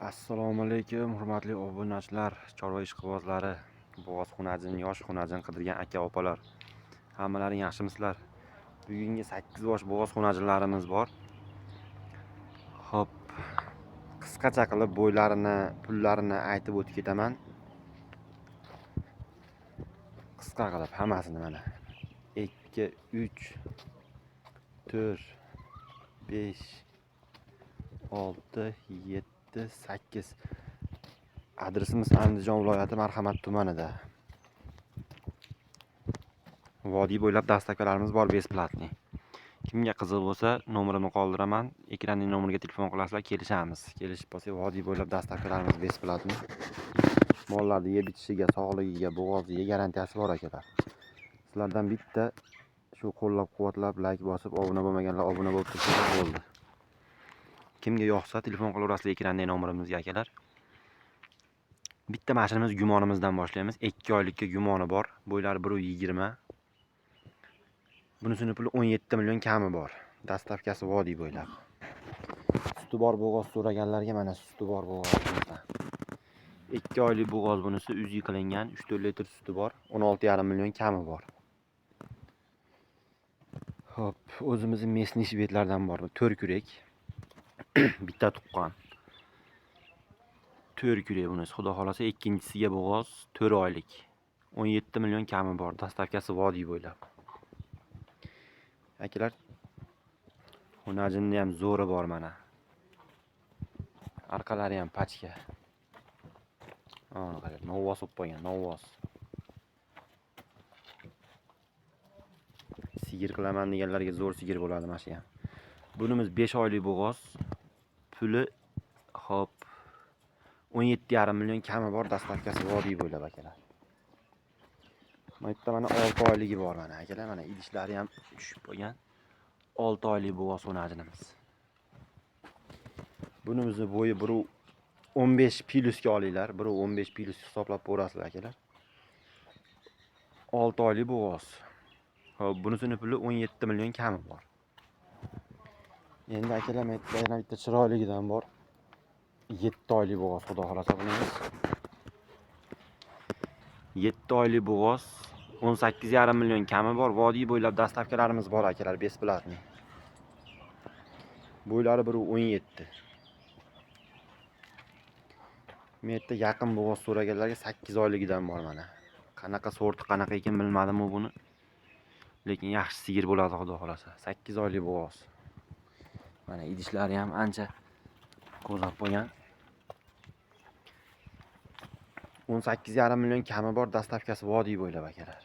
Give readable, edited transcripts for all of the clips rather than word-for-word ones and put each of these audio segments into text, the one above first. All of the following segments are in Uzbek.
Assalomu alaykum, hurmatli obunachilar, chorva ishqibozlari, bo'g'oz xunajin, yosh xunajin qidirgan aka-opalar. Hammalaring yaxshimisizlar? Bugungi 8 bosh bo'g'oz xunajinlarimiz bor. Xo'p, qisqacha qilib bo'ylarini, pullarini aytib o'tib ketaman. Qisqa qilib hammasini mana 2, 3, 4, 5, 6, 7, 8. Adresimiz Andijon viloyati Marhamat tumanida. Vodiy bo'ylab dastavkalarimiz bor, besplatniy. Kimga qiziq bo'lsa, nomerimni qoldiraman. Ekranning nomeriga telefon qilasizlar, kelishamiz. Kelishib bo'lsa, vodiy bo'ylab dastavkalarimiz besplatniy. Mollarni yeb itishiga, sog'ligiga, bo'g'oziga garantiyasi bor akalar. Sizlardan bitta shu qo'llab-quvvatlab, like bosib, obuna bo'lmaganlar obuna bo'lib tursangiz bo'ldi. Kimga yoqsa, telefon qilaverasizlar ekranning nomerimizga akalar. Bitta mashinamiz gumonimizdan boshlaymiz. 2 oylikka gumoni bor. Bo'ylari 1.20. Bunisini puli 17 million kami bor. Dastavkasi vodiy bo'ylab. Suti bor bo'g'oz so'raganlarga mana suti bor bo'g'ozimizda. 2 oylik bo'g'oz bunisi uzi qilingan, 3-4 litr suti bor, 16,5 million kami bor. Xo'p, o'zimizning mesniy shvedlardan bor. 4 kurak. Bitta tuqqan. 4 kurak bunisi. Xudo xolasa ikkinchisiga bo'g'oz 4 oylik. 17 million kami bor. Dastavkasi vodiy bo'ylab. Akalar, xunajinni ham zo'ri bor mana. Arqalari ham pachka. Qarang, novvos bo'lib qolgan, novvos. Sigir qilaman deganlarga zo'r sigir bo'ladi mana shu ham. Bunimiz 5 oylik bo'g'oz. Puli xo'p 17,5 million kami bor, dastavkasi vodiy bo'ylab akalar. Mana bu yerda mana 6 oyligi bor mana akalar, mana idishlari ham tushib qolgan. 6 oylik bo'g'oz xunajinimiz. Bunimizni bo'yi 1.15 plyusga olinglar. 1.15 plyus hisoblab ko'rasizlar akalar. 6 oylik bo'g'oz. Xo'p, bunisini puli 17 million kami bor. Endi akalar, yana bitta chiroyligidan bor. 7 oylik bo'g'oz, xudo xolasa bunimiz. 7 oylik bo'g'oz, 18,5 million kami bor. Vodiy bo'ylab dastavkalarimiz bor akalar, besplatniy. Bo'ylari 1.17. Bu yerda yaqin bo'g'oz so'raganlarga 8 oyligidan bor mana. Qanaqa sorti, qanaqa ekan bilmadim u buni. Lekin yaxshi sigir bo'ladi xudo xolasa. 8 oylik bo'g'oz. Mana idishlari ham ancha qo'zg'ab qo'ygan. 18,5 million kami bor, dastavkasi vodiy bo'ylab akalar.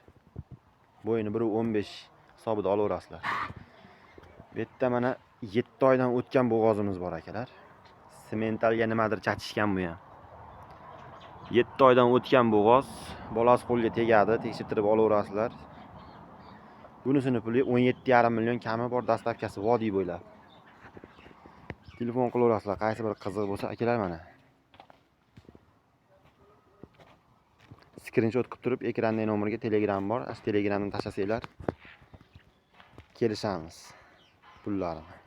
Bo'yini 1.15 hisobida olaverasizlar. Bu yerda mana 7 oydan o'tgan bo'g'ozimiz bor akalar. Sementalga nimadir chatishgan bu ham. 7 oydan o'tgan bo'g'oz, bolasi qo'lga tegadi, tekshirtirib olaverasizlar. Bunisini puli 17,5 million kami bor, dastavkasi vodiy bo'ylab. Telefon qilaverasizlar, qaysi bir qiziq bo'lsa akalar mana. Screenshot qilib turib ekranning nomeriga Telegram bor. Telegramdan tashlasanglar kelishamiz pullarini.